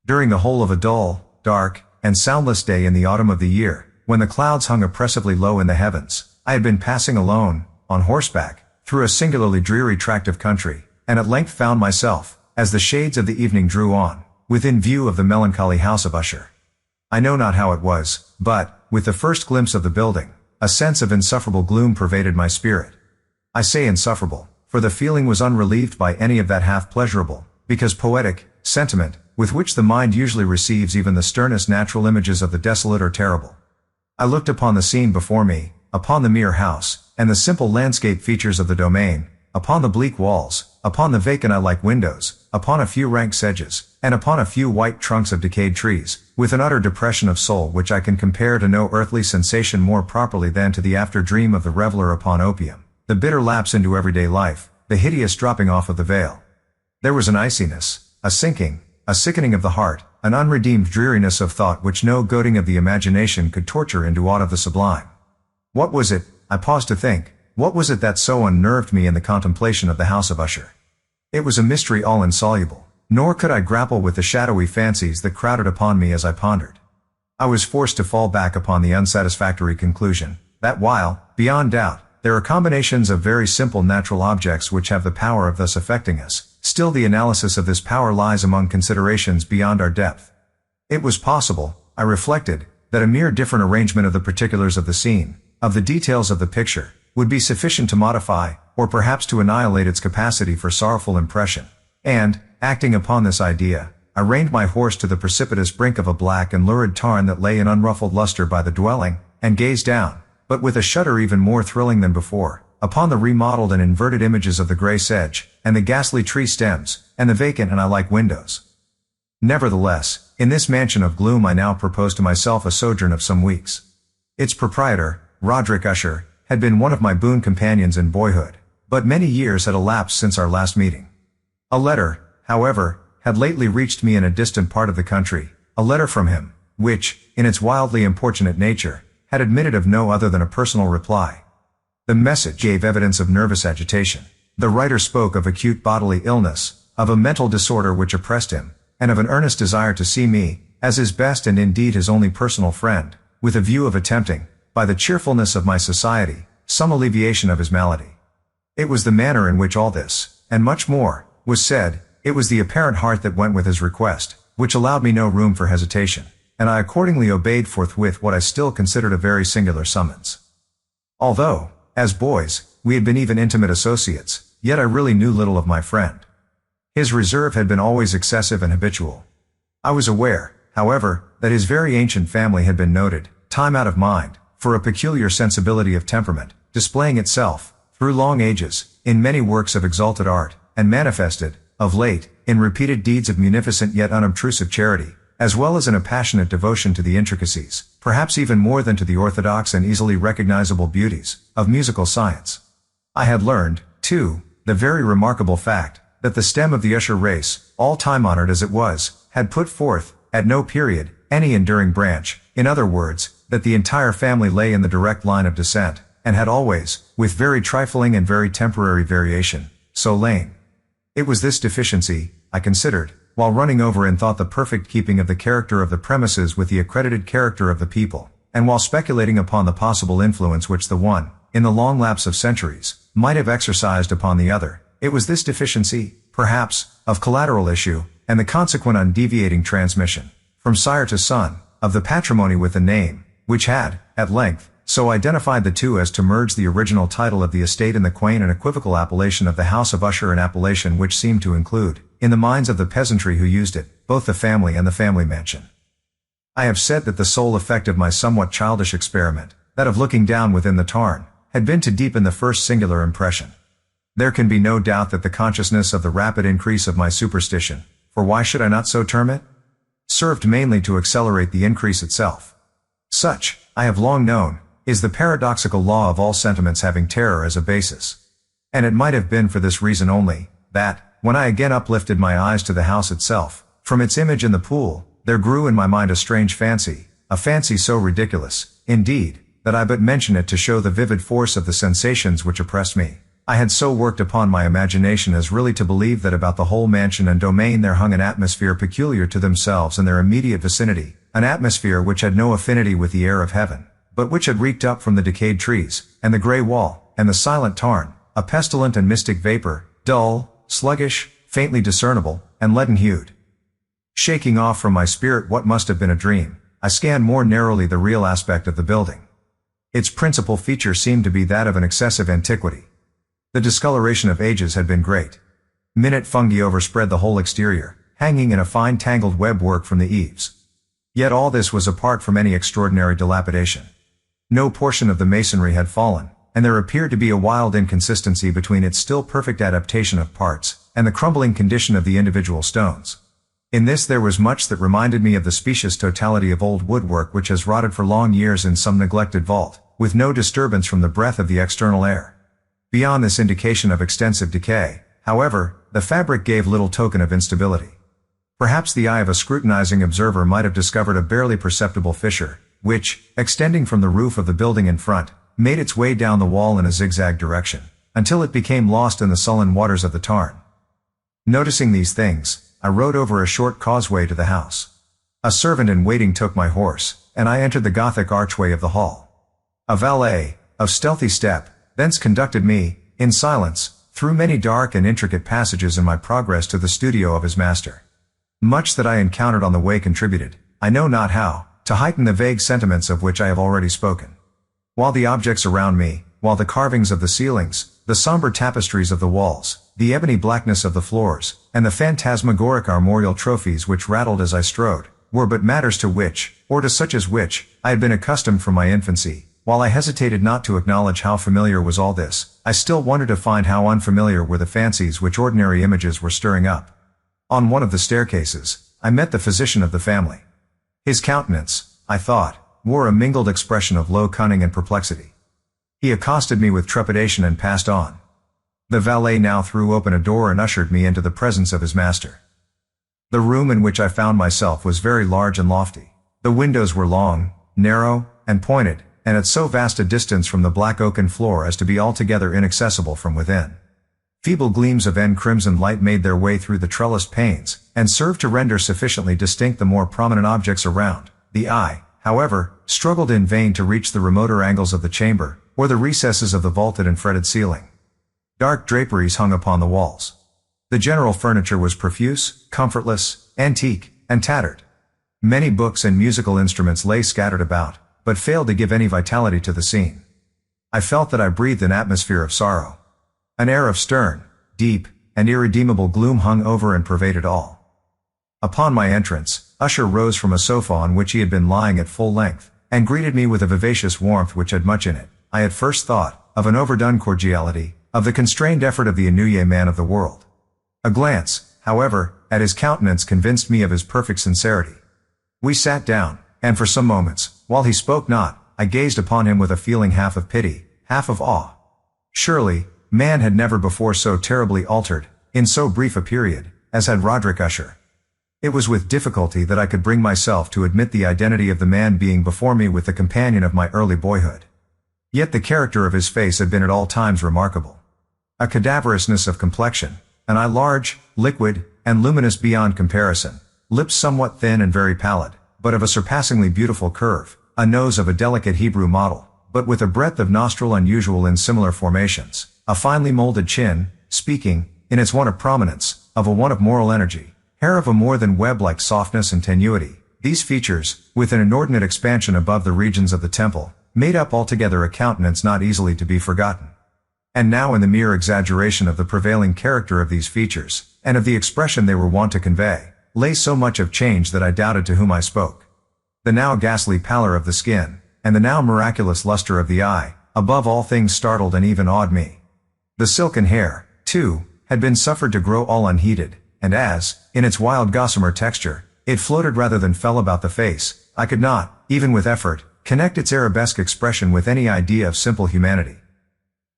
During the whole of a dull, dark, and soundless day in the autumn of the year, when the clouds hung oppressively low in the heavens, I had been passing alone, on horseback, through a singularly dreary tract of country, and at length found myself, as the shades of the evening drew on, within view of the melancholy house of Usher. I know not how it was, but, with the first glimpse of the building, a sense of insufferable gloom pervaded my spirit. I say insufferable, for the feeling was unrelieved by any of that half-pleasurable, because poetic, sentiment, with which the mind usually receives even the sternest natural images of the desolate or terrible. I looked upon the scene before me, upon the mere house, and the simple landscape features of the domain, upon the bleak walls, upon the vacant eye-like windows, upon a few rank sedges, and upon a few white trunks of decayed trees, with an utter depression of soul which I can compare to no earthly sensation more properly than to the after-dream of the reveler upon opium, the bitter lapse into everyday life, the hideous dropping off of the veil. There was an iciness, a sinking, a sickening of the heart, an unredeemed dreariness of thought which no goading of the imagination could torture into aught of the sublime. What was it, I paused to think, what was it that so unnerved me in the contemplation of the house of Usher? It was a mystery all insoluble, nor could I grapple with the shadowy fancies that crowded upon me as I pondered. I was forced to fall back upon the unsatisfactory conclusion, that while, beyond doubt, there are combinations of very simple natural objects which have the power of thus affecting us, still the analysis of this power lies among considerations beyond our depth. It was possible, I reflected, that a mere different arrangement of the particulars of the scene, of the details of the picture, would be sufficient to modify, or perhaps to annihilate its capacity for sorrowful impression. And, acting upon this idea, I reined my horse to the precipitous brink of a black and lurid tarn that lay in unruffled luster by the dwelling, and gazed down, but with a shudder even more thrilling than before, upon the remodeled and inverted images of the grey sedge, and the ghastly tree stems, and the vacant and eye-like windows. Nevertheless, in this mansion of gloom I now proposed to myself a sojourn of some weeks. Its proprietor, Roderick Usher, had been one of my boon companions in boyhood, but many years had elapsed since our last meeting. A letter, however, had lately reached me in a distant part of the country, a letter from him, which, in its wildly importunate nature, had admitted of no other than a personal reply. The message gave evidence of nervous agitation. The writer spoke of acute bodily illness, of a mental disorder which oppressed him, and of an earnest desire to see me, as his best and indeed his only personal friend, with a view of attempting, by the cheerfulness of my society, some alleviation of his malady. It was the manner in which all this, and much more, was said, it was the apparent heart that went with his request, which allowed me no room for hesitation, and I accordingly obeyed forthwith what I still considered a very singular summons. Although, as boys, we had been even intimate associates, yet I really knew little of my friend. His reserve had been always excessive and habitual. I was aware, however, that his very ancient family had been noted, time out of mind, for a peculiar sensibility of temperament, displaying itself, through long ages, in many works of exalted art, and manifested, of late, in repeated deeds of munificent yet unobtrusive charity, as well as in a passionate devotion to the intricacies, perhaps even more than to the orthodox and easily recognizable beauties, of musical science. I had learned, too, the very remarkable fact, that the stem of the Usher race, all time-honored as it was, had put forth, at no period, any enduring branch, in other words, that the entire family lay in the direct line of descent, and had always, with very trifling and very temporary variation, so lain. It was this deficiency, I considered, while running over in thought the perfect keeping of the character of the premises with the accredited character of the people, and while speculating upon the possible influence which the one, in the long lapse of centuries, might have exercised upon the other, it was this deficiency, perhaps, of collateral issue, and the consequent undeviating transmission, from sire to son, of the patrimony with the name, which had, at length, so identified the two as to merge the original title of the estate in the quaint and equivocal appellation of the House of Usher, an appellation which seemed to include, in the minds of the peasantry who used it, both the family and the family mansion. I have said that the sole effect of my somewhat childish experiment, that of looking down within the tarn, had been to deepen the first singular impression. There can be no doubt that the consciousness of the rapid increase of my superstition, for why should I not so term it, served mainly to accelerate the increase itself. Such, I have long known, is the paradoxical law of all sentiments having terror as a basis. And it might have been for this reason only, that, when I again uplifted my eyes to the house itself, from its image in the pool, there grew in my mind a strange fancy, a fancy so ridiculous, indeed, that I but mention it to show the vivid force of the sensations which oppressed me. I had so worked upon my imagination as really to believe that about the whole mansion and domain there hung an atmosphere peculiar to themselves and their immediate vicinity, an atmosphere which had no affinity with the air of heaven, but which had reeked up from the decayed trees, and the grey wall, and the silent tarn, a pestilent and mystic vapor, dull, sluggish, faintly discernible, and leaden-hued. Shaking off from my spirit what must have been a dream, I scanned more narrowly the real aspect of the building. Its principal feature seemed to be that of an excessive antiquity. The discoloration of ages had been great. Minute fungi overspread the whole exterior, hanging in a fine tangled web work from the eaves. Yet all this was apart from any extraordinary dilapidation. No portion of the masonry had fallen, and there appeared to be a wild inconsistency between its still perfect adaptation of parts, and the crumbling condition of the individual stones. In this there was much that reminded me of the specious totality of old woodwork which has rotted for long years in some neglected vault, with no disturbance from the breath of the external air. Beyond this indication of extensive decay, however, the fabric gave little token of instability. Perhaps the eye of a scrutinizing observer might have discovered a barely perceptible fissure, which, extending from the roof of the building in front, made its way down the wall in a zigzag direction, until it became lost in the sullen waters of the tarn. Noticing these things, I rode over a short causeway to the house. A servant in waiting took my horse, and I entered the Gothic archway of the hall. A valet, of stealthy step, thence conducted me, in silence, through many dark and intricate passages in my progress to the studio of his master. Much that I encountered on the way contributed, I know not how, to heighten the vague sentiments of which I have already spoken. While the objects around me, while the carvings of the ceilings, the somber tapestries of the walls, the ebony blackness of the floors, and the phantasmagoric armorial trophies which rattled as I strode, were but matters to which, or to such as which, I had been accustomed from my infancy. While I hesitated not to acknowledge how familiar was all this, I still wondered to find how unfamiliar were the fancies which ordinary images were stirring up. On one of the staircases, I met the physician of the family. His countenance, I thought, wore a mingled expression of low cunning and perplexity. He accosted me with trepidation and passed on. The valet now threw open a door and ushered me into the presence of his master. The room in which I found myself was very large and lofty. The windows were long, narrow, and pointed, and at so vast a distance from the black oaken floor as to be altogether inaccessible from within. Feeble gleams of crimson light made their way through the trellised panes, and served to render sufficiently distinct the more prominent objects around. The eye, however, struggled in vain to reach the remoter angles of the chamber, or the recesses of the vaulted and fretted ceiling. Dark draperies hung upon the walls. The general furniture was profuse, comfortless, antique, and tattered. Many books and musical instruments lay scattered about, but failed to give any vitality to the scene. I felt that I breathed an atmosphere of sorrow. An air of stern, deep, and irredeemable gloom hung over and pervaded all. Upon my entrance, Usher rose from a sofa on which he had been lying at full length, and greeted me with a vivacious warmth which had much in it, I at first thought, of an overdone cordiality, of the constrained effort of the ennuyé man of the world. A glance, however, at his countenance convinced me of his perfect sincerity. We sat down, and for some moments, while he spoke not, I gazed upon him with a feeling half of pity, half of awe. Surely, man had never before so terribly altered, in so brief a period, as had Roderick Usher. It was with difficulty that I could bring myself to admit the identity of the man being before me with the companion of my early boyhood. Yet the character of his face had been at all times remarkable. A cadaverousness of complexion, an eye large, liquid, and luminous beyond comparison, lips somewhat thin and very pallid, but of a surpassingly beautiful curve, a nose of a delicate Hebrew model, but with a breadth of nostril unusual in similar formations, a finely molded chin, speaking, in its want of prominence, of a want of moral energy, hair of a more than web-like softness and tenuity. These features, with an inordinate expansion above the regions of the temple, made up altogether a countenance not easily to be forgotten. And now in the mere exaggeration of the prevailing character of these features, and of the expression they were wont to convey, lay so much of change that I doubted to whom I spoke. The now ghastly pallor of the skin, and the now miraculous luster of the eye, above all things startled and even awed me. The silken hair, too, had been suffered to grow all unheeded, and as, in its wild gossamer texture, it floated rather than fell about the face, I could not, even with effort, connect its arabesque expression with any idea of simple humanity.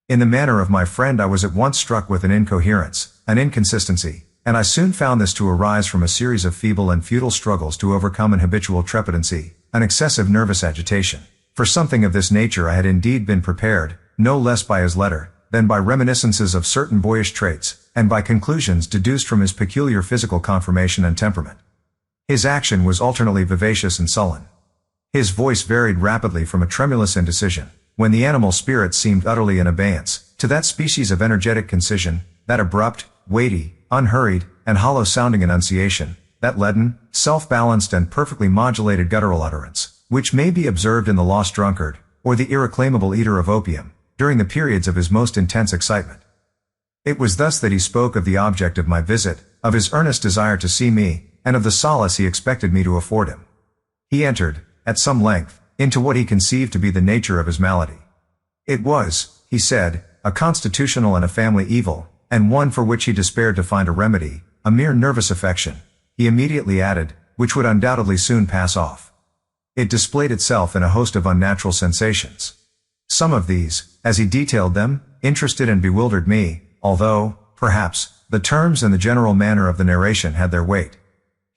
In the manner of my friend I was at once struck with an incoherence, an inconsistency, and I soon found this to arise from a series of feeble and futile struggles to overcome an habitual trepidancy, an excessive nervous agitation. For something of this nature I had indeed been prepared, no less by his letter, then by reminiscences of certain boyish traits, and by conclusions deduced from his peculiar physical conformation and temperament. His action was alternately vivacious and sullen. His voice varied rapidly from a tremulous indecision, when the animal spirit seemed utterly in abeyance, to that species of energetic concision, that abrupt, weighty, unhurried, and hollow-sounding enunciation, that leaden, self-balanced and perfectly modulated guttural utterance, which may be observed in the lost drunkard, or the irreclaimable eater of opium, during the periods of his most intense excitement. It was thus that he spoke of the object of my visit, of his earnest desire to see me, and of the solace he expected me to afford him. He entered, at some length, into what he conceived to be the nature of his malady. It was, he said, a constitutional and a family evil, and one for which he despaired to find a remedy, a mere nervous affection, he immediately added, which would undoubtedly soon pass off. It displayed itself in a host of unnatural sensations. Some of these, as he detailed them, interested and bewildered me, although, perhaps, the terms and the general manner of the narration had their weight.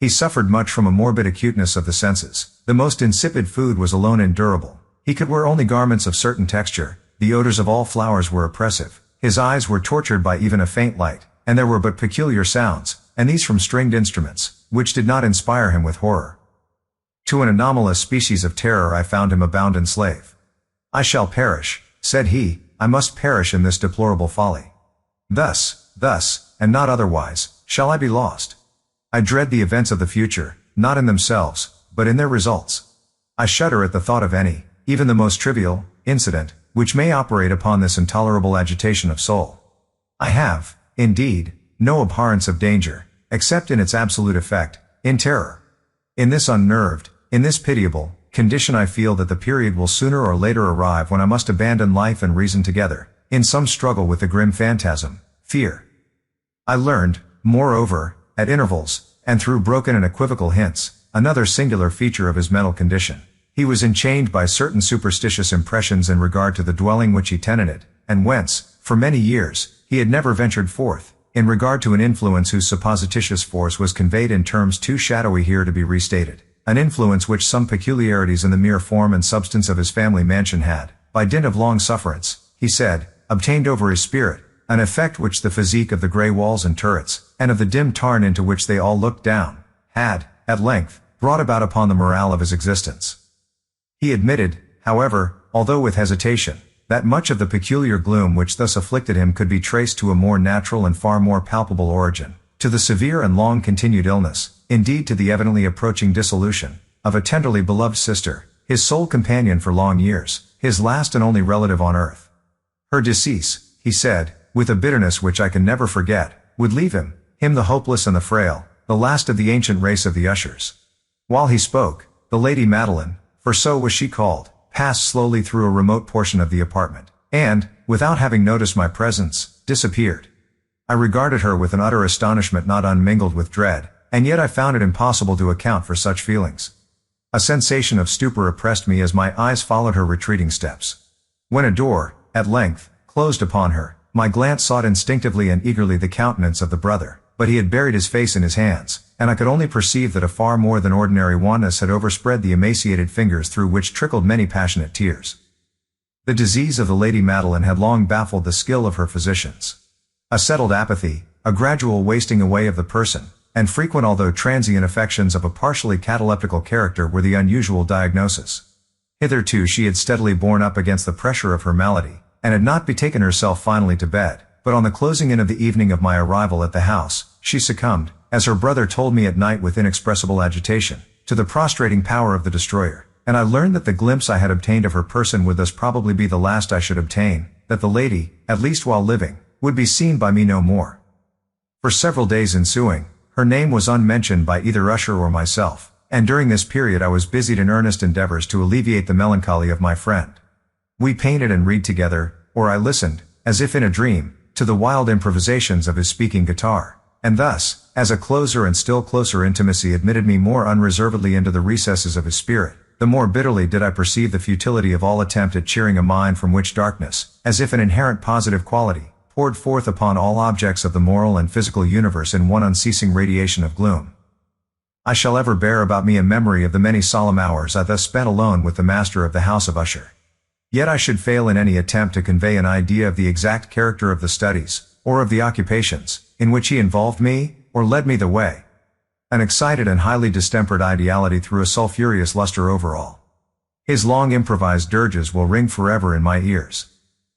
He suffered much from a morbid acuteness of the senses. The most insipid food was alone endurable. He could wear only garments of certain texture. The odors of all flowers were oppressive. His eyes were tortured by even a faint light, and there were but peculiar sounds, and these from stringed instruments, which did not inspire him with horror. To an anomalous species of terror I found him a bounden slave. I shall perish, said he, I must perish in this deplorable folly. Thus, and not otherwise, shall I be lost. I dread the events of the future, not in themselves, but in their results. I shudder at the thought of any, even the most trivial, incident, which may operate upon this intolerable agitation of soul. I have, indeed, no abhorrence of danger, except in its absolute effect, in terror. In this unnerved, in this pitiable, condition I feel that the period will sooner or later arrive when I must abandon life and reason together, in some struggle with the grim phantasm, fear. I learned, moreover, at intervals, and through broken and equivocal hints, another singular feature of his mental condition. He was enchained by certain superstitious impressions in regard to the dwelling which he tenanted, and whence, for many years, he had never ventured forth, in regard to an influence whose supposititious force was conveyed in terms too shadowy here to be restated, an influence which some peculiarities in the mere form and substance of his family mansion had, by dint of long sufferance, he said, obtained over his spirit, an effect which the physique of the grey walls and turrets, and of the dim tarn into which they all looked down, had, at length, brought about upon the morale of his existence. He admitted, however, although with hesitation, that much of the peculiar gloom which thus afflicted him could be traced to a more natural and far more palpable origin, to the severe and long-continued illness, indeed to the evidently approaching dissolution, of a tenderly beloved sister, his sole companion for long years, his last and only relative on earth. Her decease, he said, with a bitterness which I can never forget, would leave him the hopeless and the frail, the last of the ancient race of the Ushers. While he spoke, the Lady Madeline, for so was she called, passed slowly through a remote portion of the apartment, and, without having noticed my presence, disappeared. I regarded her with an utter astonishment not unmingled with dread, and yet I found it impossible to account for such feelings. A sensation of stupor oppressed me as my eyes followed her retreating steps. When a door, at length, closed upon her, my glance sought instinctively and eagerly the countenance of the brother, but he had buried his face in his hands, and I could only perceive that a far more than ordinary wanness had overspread the emaciated fingers through which trickled many passionate tears. The disease of the Lady Madeline had long baffled the skill of her physicians. A settled apathy, a gradual wasting away of the person, and frequent although transient affections of a partially cataleptical character were the unusual diagnosis. Hitherto she had steadily borne up against the pressure of her malady, and had not betaken herself finally to bed, but on the closing in of the evening of my arrival at the house, she succumbed, as her brother told me at night with inexpressible agitation, to the prostrating power of the destroyer, and I learned that the glimpse I had obtained of her person would thus probably be the last I should obtain, that the lady, at least while living, would be seen by me no more. For several days ensuing, her name was unmentioned by either Usher or myself, and during this period I was busied in earnest endeavors to alleviate the melancholy of my friend. We painted and read together, or I listened, as if in a dream, to the wild improvisations of his speaking guitar, and thus, as a closer and still closer intimacy admitted me more unreservedly into the recesses of his spirit, the more bitterly did I perceive the futility of all attempt at cheering a mind from which darkness, as if an inherent positive quality, poured forth upon all objects of the moral and physical universe in one unceasing radiation of gloom. I shall ever bear about me a memory of the many solemn hours I thus spent alone with the master of the house of Usher. Yet I should fail in any attempt to convey an idea of the exact character of the studies, or of the occupations, in which he involved me, or led me the way. An excited and highly distempered ideality threw a sulphurous luster over all. His long improvised dirges will ring forever in my ears.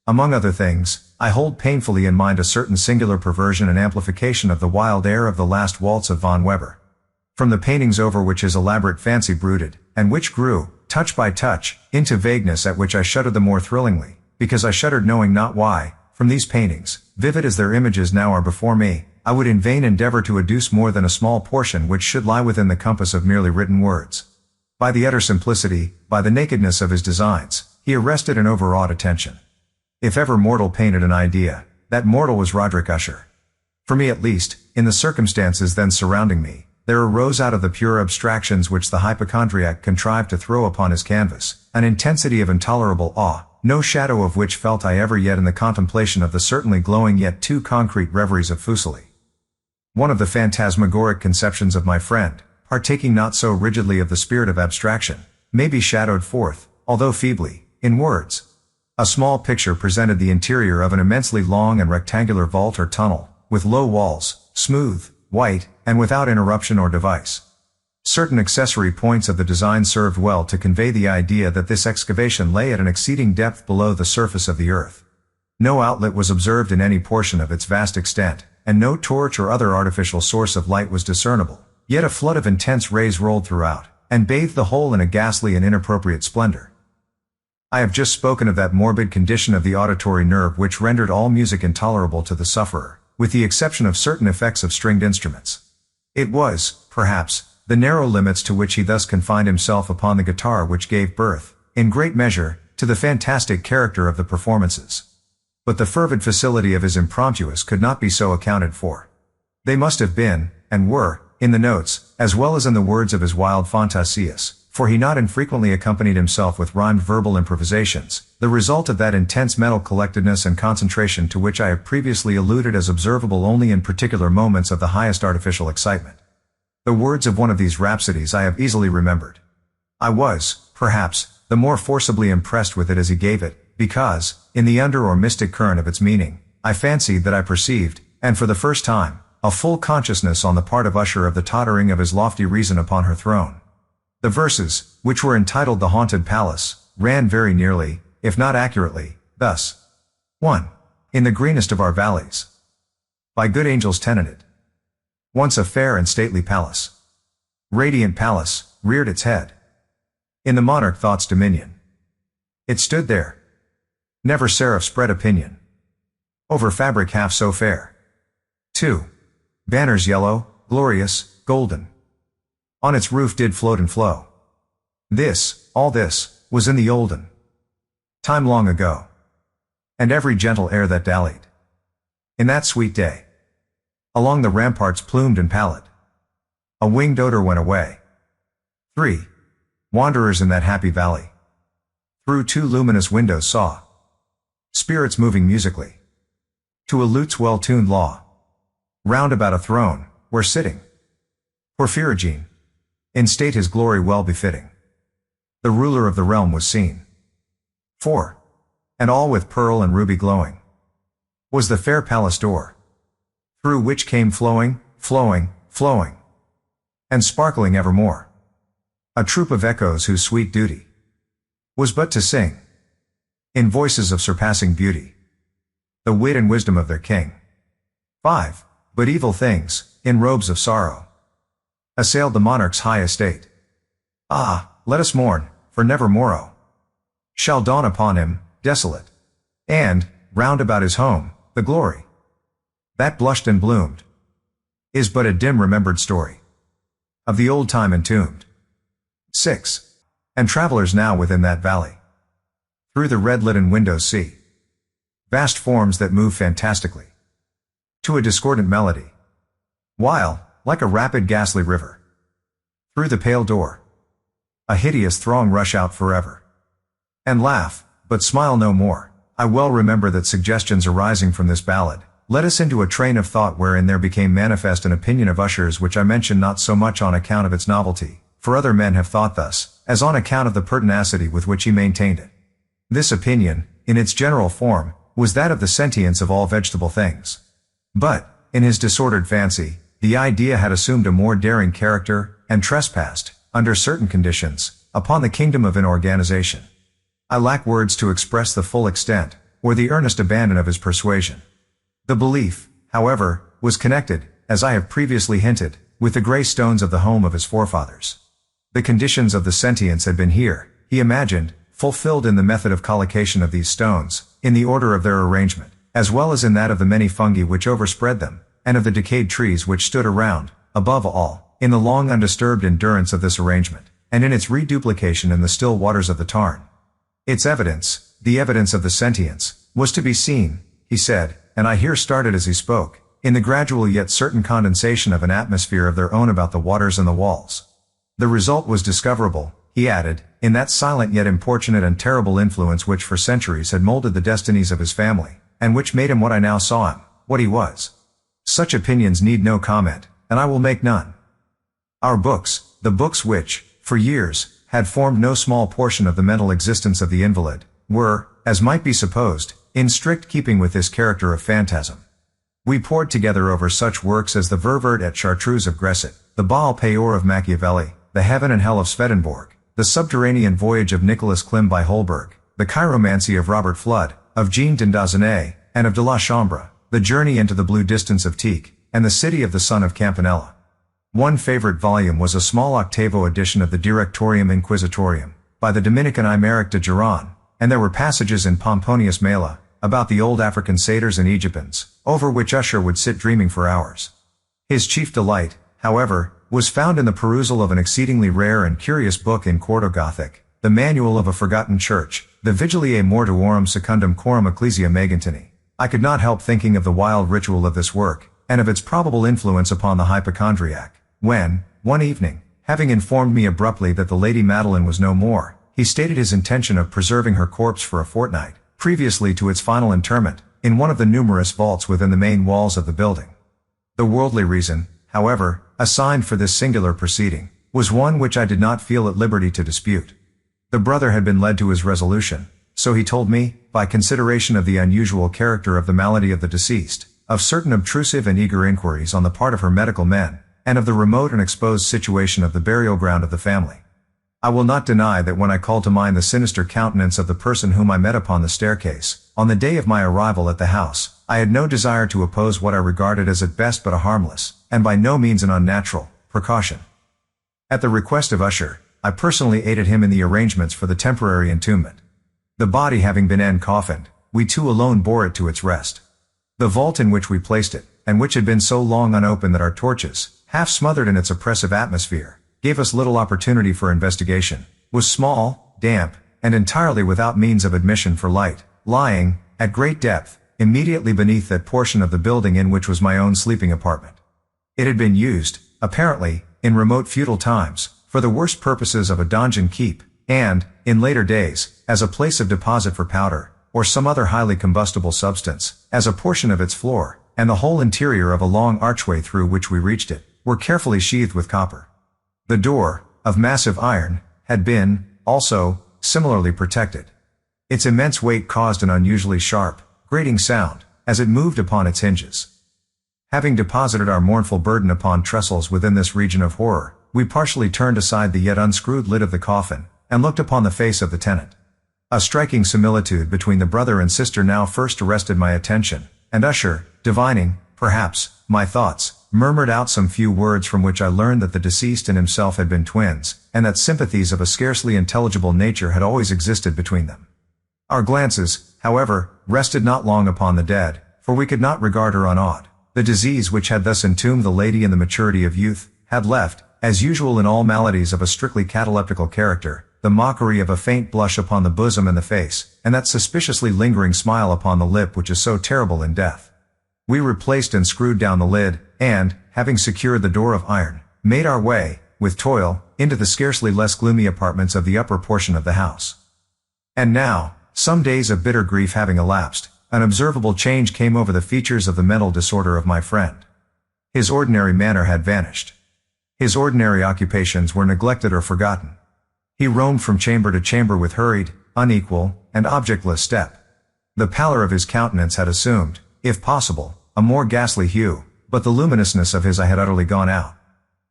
Among other things, I hold painfully in mind a certain singular perversion and amplification of the wild air of the last waltz of von Weber. From the paintings over which his elaborate fancy brooded, and which grew, touch by touch, into vagueness at which I shuddered the more thrillingly, because I shuddered knowing not why, from these paintings, vivid as their images now are before me, I would in vain endeavor to adduce more than a small portion which should lie within the compass of merely written words. By the utter simplicity, by the nakedness of his designs, he arrested and overawed attention. If ever mortal painted an idea, that mortal was Roderick Usher. For me at least, in the circumstances then surrounding me, there arose out of the pure abstractions which the hypochondriac contrived to throw upon his canvas, an intensity of intolerable awe, no shadow of which felt I ever yet in the contemplation of the certainly glowing yet too concrete reveries of Fuseli. One of the phantasmagoric conceptions of my friend, partaking not so rigidly of the spirit of abstraction, may be shadowed forth, although feebly, in words. A small picture presented the interior of an immensely long and rectangular vault or tunnel, with low walls, smooth, white, and without interruption or device. Certain accessory points of the design served well to convey the idea that this excavation lay at an exceeding depth below the surface of the earth. No outlet was observed in any portion of its vast extent, and no torch or other artificial source of light was discernible, yet a flood of intense rays rolled throughout, and bathed the whole in a ghastly and inappropriate splendor. I have just spoken of that morbid condition of the auditory nerve which rendered all music intolerable to the sufferer, with the exception of certain effects of stringed instruments. It was, perhaps, the narrow limits to which he thus confined himself upon the guitar which gave birth, in great measure, to the fantastic character of the performances. But the fervid facility of his impromptus could not be so accounted for. They must have been, and were, in the notes, as well as in the words of his wild fantasias, for he not infrequently accompanied himself with rhymed verbal improvisations, the result of that intense mental collectedness and concentration to which I have previously alluded as observable only in particular moments of the highest artificial excitement. The words of one of these rhapsodies I have easily remembered. I was, perhaps, the more forcibly impressed with it as he gave it, because, in the under or mystic current of its meaning, I fancied that I perceived, and for the first time, a full consciousness on the part of Usher of the tottering of his lofty reason upon her throne. The verses, which were entitled The Haunted Palace, ran very nearly, if not accurately, thus. 1. In the greenest of our valleys, by good angels tenanted, once a fair and stately palace. Radiant palace, reared its head in the monarch thought's dominion. It stood there. Never seraph spread opinion over fabric half so fair. 2. Banners yellow, glorious, golden, on its roof did float and flow. This, all this, was in the olden time long ago, and every gentle air that dallied in that sweet day along the ramparts plumed and pallid, a winged odor went away. 3. Wanderers in that happy valley through two luminous windows saw spirits moving musically to a lute's well-tuned law. Round about a throne, where sitting Porphyrogene, in state his glory well befitting, the ruler of the realm was seen. 4. And all with pearl and ruby glowing was the fair palace door, through which came flowing, flowing, flowing, and sparkling evermore, a troop of echoes whose sweet duty was but to sing, in voices of surpassing beauty, the wit and wisdom of their king. 5. But evil things, in robes of sorrow, assailed the monarch's high estate. Ah, let us mourn, for never morrow shall dawn upon him, desolate, and, round about his home, the glory that blushed and bloomed is but a dim remembered story of the old time entombed. 6. And travelers now within that valley through the red-litten windows see vast forms that move fantastically to a discordant melody, while, like a rapid ghastly river, through the pale door a hideous throng rush out forever and laugh, but smile no more. I well remember that suggestions arising from this ballad led us into a train of thought wherein there became manifest an opinion of Usher's which I mention not so much on account of its novelty, for other men have thought thus, as on account of the pertinacity with which he maintained it. This opinion, in its general form, was that of the sentience of all vegetable things. But, in his disordered fancy, the idea had assumed a more daring character, and trespassed, under certain conditions, upon the kingdom of inorganization. I lack words to express the full extent, or the earnest abandon of his persuasion. The belief, however, was connected, as I have previously hinted, with the grey stones of the home of his forefathers. The conditions of the sentience had been here, he imagined, fulfilled in the method of collocation of these stones, in the order of their arrangement, as well as in that of the many fungi which overspread them, and of the decayed trees which stood around, above all, in the long undisturbed endurance of this arrangement, and in its reduplication in the still waters of the tarn. Its evidence, the evidence of the sentience, was to be seen, he said, and I here started as he spoke, in the gradual yet certain condensation of an atmosphere of their own about the waters and the walls. The result was discoverable, he added, in that silent yet importunate and terrible influence which for centuries had molded the destinies of his family, and which made him what I now saw him, what he was. Such opinions need no comment, and I will make none. Our books, the books which, for years, had formed no small portion of the mental existence of the invalid, were, as might be supposed, in strict keeping with this character of phantasm. We pored together over such works as the Ververt et Chartreuse of Gresset, the Baal Peor of Machiavelli, the Heaven and Hell of Swedenborg, the Subterranean Voyage of Nicholas Klim by Holberg, the Chiromancy of Robert Flood, of Jean d'Indazené, and of de la Chambre, the Journey into the Blue Distance of Tieck, and the City of the Son of Campanella. One favorite volume was a small octavo edition of the Directorium Inquisitorium, by the Dominican Aymeric de Giron, and there were passages in Pomponius Mela, about the old African satyrs and Egyptians, over which Usher would sit dreaming for hours. His chief delight, however, was found in the perusal of an exceedingly rare and curious book in quarto Gothic, the Manual of a Forgotten Church, the Vigiliae Mortuorum Secundum Coram Ecclesiae Megantini. I could not help thinking of the wild ritual of this work, and of its probable influence upon the hypochondriac, when, one evening, having informed me abruptly that the Lady Madeline was no more, he stated his intention of preserving her corpse for a fortnight, previously to its final interment, in one of the numerous vaults within the main walls of the building. The worldly reason, however, assigned for this singular proceeding, was one which I did not feel at liberty to dispute. The brother had been led to his resolution, so he told me, by consideration of the unusual character of the malady of the deceased, of certain obtrusive and eager inquiries on the part of her medical men, and of the remote and exposed situation of the burial ground of the family. I will not deny that when I called to mind the sinister countenance of the person whom I met upon the staircase, on the day of my arrival at the house, I had no desire to oppose what I regarded as at best but a harmless, and by no means an unnatural, precaution. At the request of Usher, I personally aided him in the arrangements for the temporary entombment. The body having been encoffined, we two alone bore it to its rest. The vault in which we placed it, and which had been so long unopened that our torches, half smothered in its oppressive atmosphere, gave us little opportunity for investigation, was small, damp, and entirely without means of admission for light, lying, at great depth, immediately beneath that portion of the building in which was my own sleeping apartment. It had been used, apparently, in remote feudal times, for the worst purposes of a donjon keep, and, in later days, as a place of deposit for powder, or some other highly combustible substance, as a portion of its floor, and the whole interior of a long archway through which we reached it, were carefully sheathed with copper. The door, of massive iron, had been, also, similarly protected. Its immense weight caused an unusually sharp, grating sound, as it moved upon its hinges. Having deposited our mournful burden upon trestles within this region of horror, we partially turned aside the yet unscrewed lid of the coffin, and looked upon the face of the tenant. A striking similitude between the brother and sister now first arrested my attention, and Usher, divining, perhaps, my thoughts, murmured out some few words from which I learned that the deceased and himself had been twins, and that sympathies of a scarcely intelligible nature had always existed between them. Our glances, however, rested not long upon the dead, for we could not regard her unawed. The disease which had thus entombed the lady in the maturity of youth, had left, as usual in all maladies of a strictly cataleptical character, the mockery of a faint blush upon the bosom and the face, and that suspiciously lingering smile upon the lip which is so terrible in death. We replaced and screwed down the lid, and, having secured the door of iron, made our way, with toil, into the scarcely less gloomy apartments of the upper portion of the house. And now, some days of bitter grief having elapsed, an observable change came over the features of the mental disorder of my friend. His ordinary manner had vanished. His ordinary occupations were neglected or forgotten. He roamed from chamber to chamber with hurried, unequal, and objectless step. The pallor of his countenance had assumed, if possible, a more ghastly hue, but the luminousness of his eye had utterly gone out.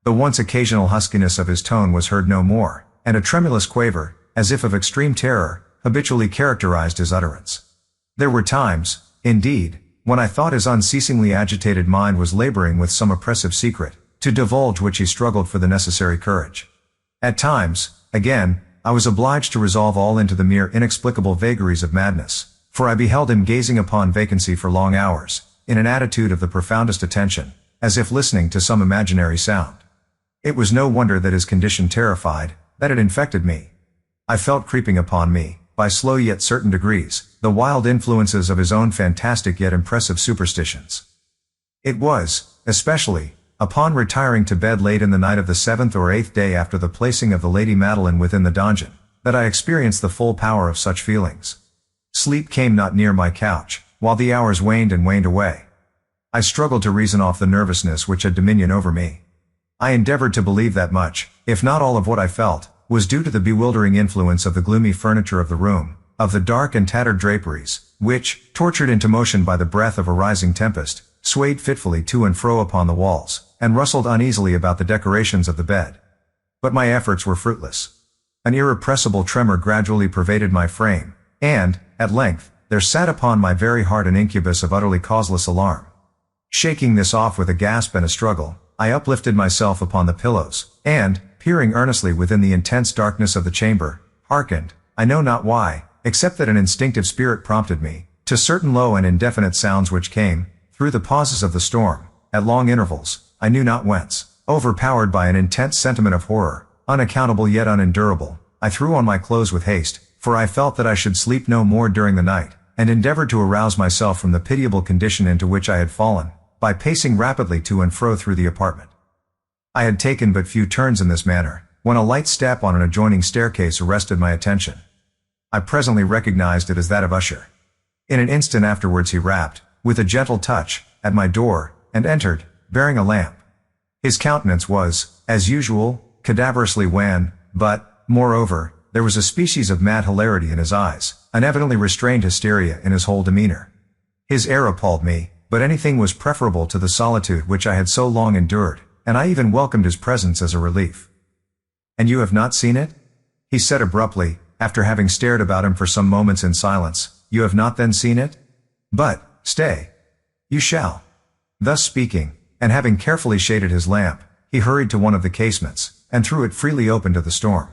The once occasional huskiness of his tone was heard no more, and a tremulous quaver, as if of extreme terror, habitually characterized his utterance. There were times, indeed, when I thought his unceasingly agitated mind was laboring with some oppressive secret, to divulge which he struggled for the necessary courage. At times, again, I was obliged to resolve all into the mere inexplicable vagaries of madness, for I beheld him gazing upon vacancy for long hours, in an attitude of the profoundest attention, as if listening to some imaginary sound. It was no wonder that his condition terrified, that it infected me. I felt creeping upon me, by slow yet certain degrees, the wild influences of his own fantastic yet impressive superstitions. It was, especially, upon retiring to bed late in the night of the 7th or 8th day after the placing of the Lady Madeline within the donjon, that I experienced the full power of such feelings. Sleep came not near my couch, while the hours waned and waned away. I struggled to reason off the nervousness which had dominion over me. I endeavored to believe that much, if not all of what I felt, was due to the bewildering influence of the gloomy furniture of the room, of the dark and tattered draperies, which, tortured into motion by the breath of a rising tempest, swayed fitfully to and fro upon the walls, and rustled uneasily about the decorations of the bed. But my efforts were fruitless. An irrepressible tremor gradually pervaded my frame, and, at length, there sat upon my very heart an incubus of utterly causeless alarm. Shaking this off with a gasp and a struggle, I uplifted myself upon the pillows, and, peering earnestly within the intense darkness of the chamber, hearkened, I know not why, except that an instinctive spirit prompted me, to certain low and indefinite sounds which came, through the pauses of the storm, at long intervals, I knew not whence. Overpowered by an intense sentiment of horror, unaccountable yet unendurable, I threw on my clothes with haste, for I felt that I should sleep no more during the night, and endeavored to arouse myself from the pitiable condition into which I had fallen, by pacing rapidly to and fro through the apartment. I had taken but few turns in this manner, when a light step on an adjoining staircase arrested my attention. I presently recognized it as that of Usher. In an instant afterwards he rapped, with a gentle touch, at my door, and entered, bearing a lamp. His countenance was, as usual, cadaverously wan, but, moreover, there was a species of mad hilarity in his eyes, an evidently restrained hysteria in his whole demeanor. His air appalled me, but anything was preferable to the solitude which I had so long endured, and I even welcomed his presence as a relief. "And you have not seen it?" he said abruptly, after having stared about him for some moments in silence. "You have not then seen it? But, stay. You shall." Thus speaking, and having carefully shaded his lamp, he hurried to one of the casements, and threw it freely open to the storm.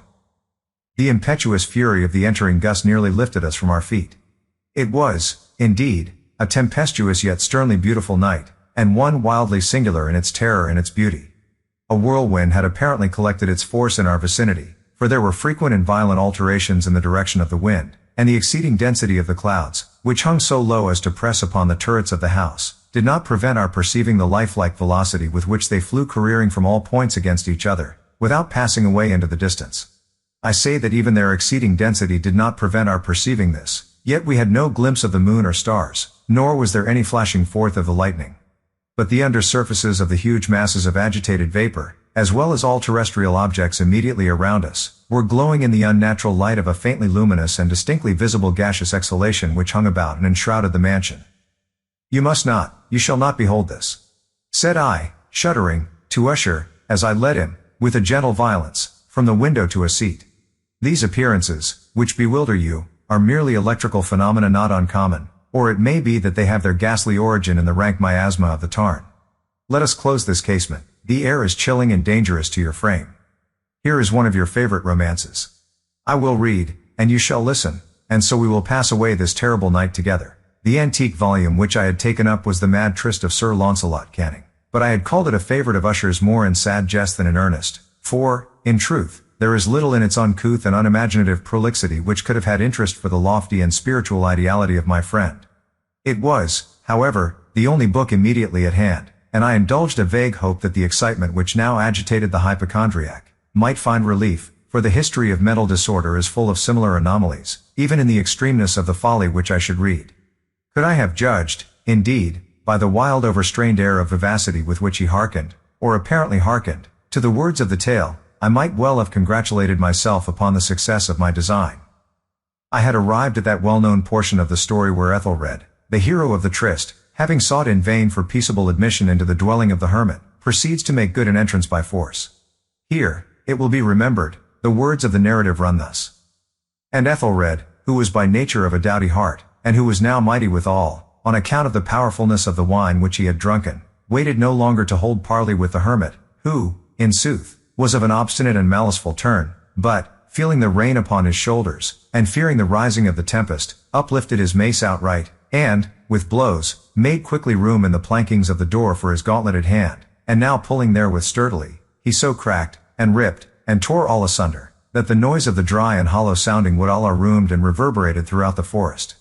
The impetuous fury of the entering gust nearly lifted us from our feet. It was, indeed, a tempestuous yet sternly beautiful night, and one wildly singular in its terror and its beauty. A whirlwind had apparently collected its force in our vicinity, for there were frequent and violent alterations in the direction of the wind, and the exceeding density of the clouds, which hung so low as to press upon the turrets of the house, did not prevent our perceiving the lifelike velocity with which they flew careering from all points against each other, without passing away into the distance. I say that even their exceeding density did not prevent our perceiving this, yet we had no glimpse of the moon or stars, nor was there any flashing forth of the lightning. But the undersurfaces of the huge masses of agitated vapor, as well as all terrestrial objects immediately around us, were glowing in the unnatural light of a faintly luminous and distinctly visible gaseous exhalation which hung about and enshrouded the mansion. You shall not behold this," said I, shuddering, to Usher, as I led him, with a gentle violence, from the window to a seat. "These appearances, which bewilder you, are merely electrical phenomena not uncommon, or it may be that they have their ghastly origin in the rank miasma of the tarn. Let us close this casement. The air is chilling and dangerous to your frame. Here is one of your favorite romances. I will read, and you shall listen, and so we will pass away this terrible night together." The antique volume which I had taken up was the Mad Tryst of Sir Launcelot Canning, but I had called it a favorite of Usher's more in sad jest than in earnest, for, in truth, there is little in its uncouth and unimaginative prolixity which could have had interest for the lofty and spiritual ideality of my friend. It was, however, the only book immediately at hand, and I indulged a vague hope that the excitement which now agitated the hypochondriac might find relief, for the history of mental disorder is full of similar anomalies, even in the extremeness of the folly which I should read. Could I have judged, indeed, by the wild overstrained air of vivacity with which he hearkened, or apparently hearkened, to the words of the tale, I might well have congratulated myself upon the success of my design. I had arrived at that well-known portion of the story where Ethelred, the hero of the tryst, having sought in vain for peaceable admission into the dwelling of the hermit, proceeds to make good an entrance by force. Here, it will be remembered, the words of the narrative run thus. And Ethelred, who was by nature of a doughty heart, and who was now mighty withal, on account of the powerfulness of the wine which he had drunken, waited no longer to hold parley with the hermit, who, in sooth, was of an obstinate and maliceful turn, but, feeling the rain upon his shoulders, and fearing the rising of the tempest, uplifted his mace outright, and, with blows, made quickly room in the plankings of the door for his gauntleted hand, and now pulling therewith sturdily, he so cracked, and ripped, and tore all asunder, that the noise of the dry and hollow sounding wood all roomed and reverberated throughout the forest.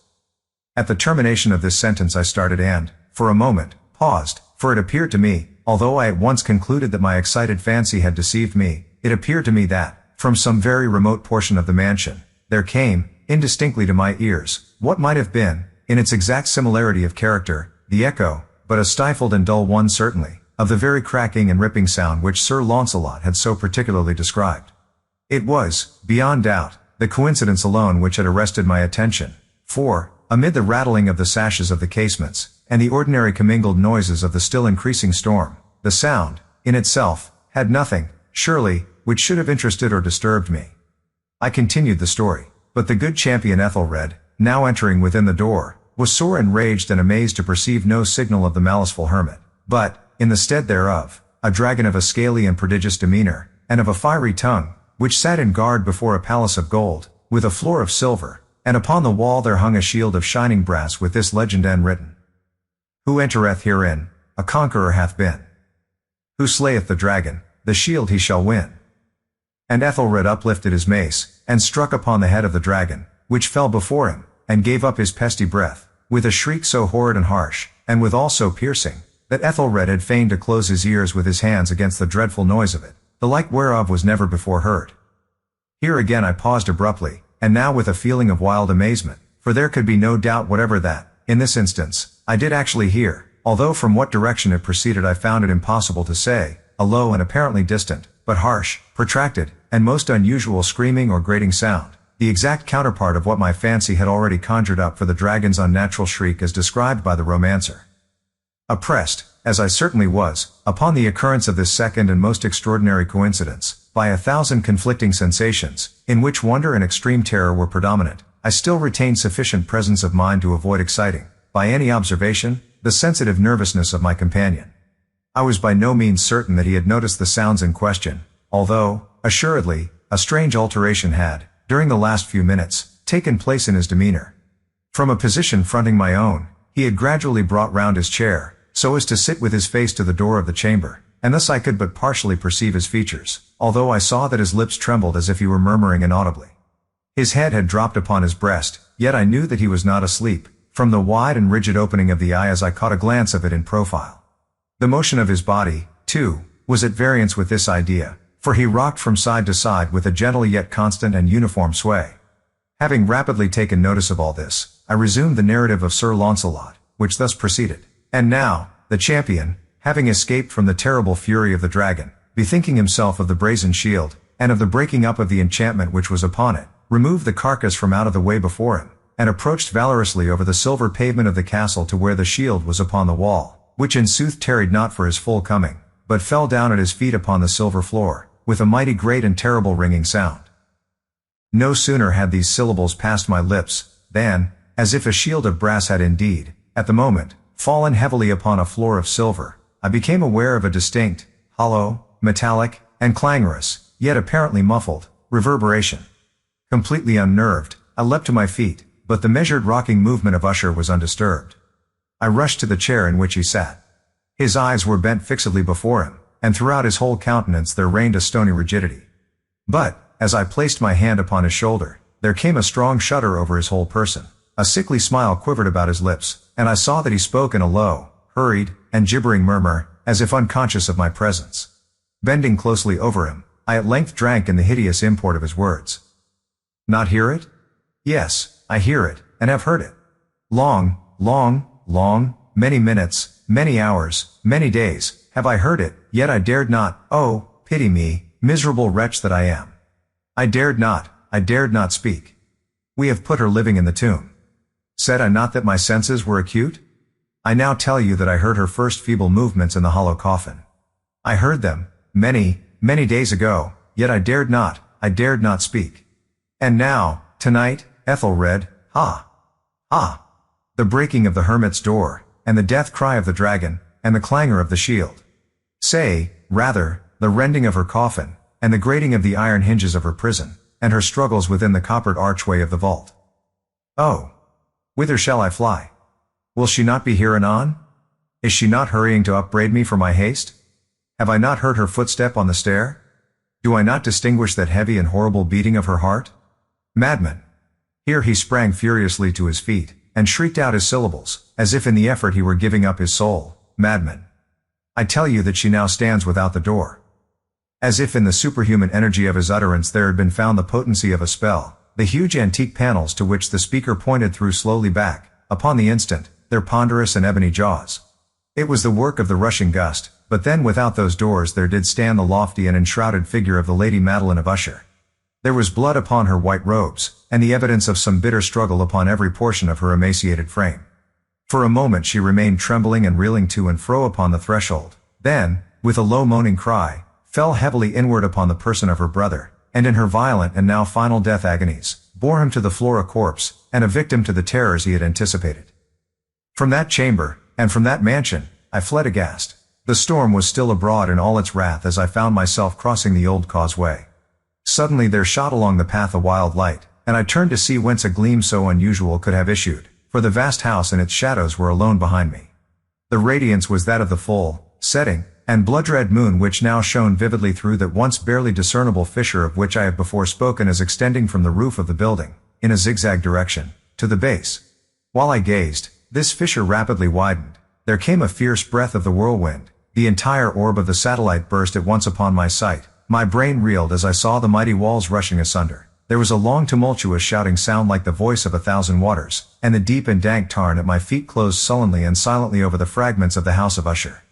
At the termination of this sentence I started and, for a moment, paused, for it appeared to me, although I at once concluded that my excited fancy had deceived me, it appeared to me that, from some very remote portion of the mansion, there came, indistinctly to my ears, what might have been, in its exact similarity of character, the echo, but a stifled and dull one certainly, of the very cracking and ripping sound which Sir Launcelot had so particularly described. It was, beyond doubt, the coincidence alone which had arrested my attention, for, amid the rattling of the sashes of the casements, and the ordinary commingled noises of the still increasing storm, the sound, in itself, had nothing, surely, which should have interested or disturbed me. I continued the story, but the good champion Ethelred, now entering within the door, was sore enraged and amazed to perceive no signal of the maliceful hermit, but, in the stead thereof, a dragon of a scaly and prodigious demeanor, and of a fiery tongue, which sat in guard before a palace of gold, with a floor of silver, and upon the wall there hung a shield of shining brass with this legend enwritten. Who entereth herein, a conqueror hath been. Who slayeth the dragon, the shield he shall win. And Ethelred uplifted his mace, and struck upon the head of the dragon, which fell before him, and gave up his pesty breath, with a shriek so horrid and harsh, and withal so piercing, that Ethelred had feigned to close his ears with his hands against the dreadful noise of it, the like whereof was never before heard. Here again I paused abruptly, and now with a feeling of wild amazement, for there could be no doubt whatever that, in this instance, I did actually hear, although from what direction it proceeded I found it impossible to say, a low and apparently distant, but harsh, protracted, and most unusual screaming or grating sound, the exact counterpart of what my fancy had already conjured up for the dragon's unnatural shriek as described by the romancer. Oppressed, as I certainly was, upon the occurrence of this second and most extraordinary coincidence, by 1,000 conflicting sensations, in which wonder and extreme terror were predominant, I still retained sufficient presence of mind to avoid exciting, by any observation, the sensitive nervousness of my companion. I was by no means certain that he had noticed the sounds in question, although, assuredly, a strange alteration had, during the last few minutes, taken place in his demeanor. From a position fronting my own, he had gradually brought round his chair, so as to sit with his face to the door of the chamber, and thus I could but partially perceive his features, although I saw that his lips trembled as if he were murmuring inaudibly. His head had dropped upon his breast, yet I knew that he was not asleep, from the wide and rigid opening of the eye as I caught a glance of it in profile. The motion of his body, too, was at variance with this idea, for he rocked from side to side with a gentle yet constant and uniform sway. Having rapidly taken notice of all this, I resumed the narrative of Sir Launcelot, which thus proceeded. And now, the champion, having escaped from the terrible fury of the dragon, bethinking himself of the brazen shield, and of the breaking up of the enchantment which was upon it, removed the carcass from out of the way before him, and approached valorously over the silver pavement of the castle to where the shield was upon the wall, which in sooth tarried not for his full coming, but fell down at his feet upon the silver floor, with a mighty great and terrible ringing sound. No sooner had these syllables passed my lips, than, as if a shield of brass had indeed, at the moment, fallen heavily upon a floor of silver, I became aware of a distinct, hollow, metallic, and clangorous, yet apparently muffled, reverberation. Completely unnerved, I leapt to my feet, but the measured rocking movement of Usher was undisturbed. I rushed to the chair in which he sat. His eyes were bent fixedly before him, and throughout his whole countenance there reigned a stony rigidity. But, as I placed my hand upon his shoulder, there came a strong shudder over his whole person. A sickly smile quivered about his lips, and I saw that he spoke in a low, hurried, and gibbering murmur, as if unconscious of my presence. Bending closely over him, I at length drank in the hideous import of his words. Not hear it? Yes, I hear it, and have heard it. Long, many minutes, many hours, many days, have I heard it, yet I dared not, oh, pity me, miserable wretch that I am. I dared not speak. We have put her living in the tomb. Said I not that my senses were acute? I now tell you that I heard her first feeble movements in the hollow coffin. I heard them, many, many days ago, yet I dared not speak. And now, tonight, Ethelred, ha! Ah! The breaking of the hermit's door, and the death cry of the dragon, and the clangor of the shield. Say, rather, the rending of her coffin, and the grating of the iron hinges of her prison, and her struggles within the coppered archway of the vault. Oh! Whither shall I fly? Will she not be here anon? Is she not hurrying to upbraid me for my haste? Have I not heard her footstep on the stair? Do I not distinguish that heavy and horrible beating of her heart? Madman! Here he sprang furiously to his feet, and shrieked out his syllables, as if in the effort he were giving up his soul. Madman! I tell you that she now stands without the door. As if in the superhuman energy of his utterance there had been found the potency of a spell, the huge antique panels to which the speaker pointed threw slowly back, upon the instant, their ponderous and ebony jaws. It was the work of the rushing gust, but then without those doors there did stand the lofty and enshrouded figure of the Lady Madeline of Usher. There was blood upon her white robes, and the evidence of some bitter struggle upon every portion of her emaciated frame. For a moment she remained trembling and reeling to and fro upon the threshold, then, with a low moaning cry, fell heavily inward upon the person of her brother, and in her violent and now final death agonies, bore him to the floor a corpse, and a victim to the terrors he had anticipated. From that chamber, and from that mansion, I fled aghast. The storm was still abroad in all its wrath as I found myself crossing the old causeway. Suddenly there shot along the path a wild light, and I turned to see whence a gleam so unusual could have issued, for the vast house and its shadows were alone behind me. The radiance was that of the full, setting, and blood-red moon which now shone vividly through that once barely discernible fissure of which I have before spoken as extending from the roof of the building, in a zigzag direction, to the base. While I gazed, this fissure rapidly widened. There came a fierce breath of the whirlwind. The entire orb of the satellite burst at once upon my sight. My brain reeled as I saw the mighty walls rushing asunder. There was a long tumultuous shouting sound like the voice of 1,000 waters, and the deep and dank tarn at my feet closed sullenly and silently over the fragments of the house of Usher.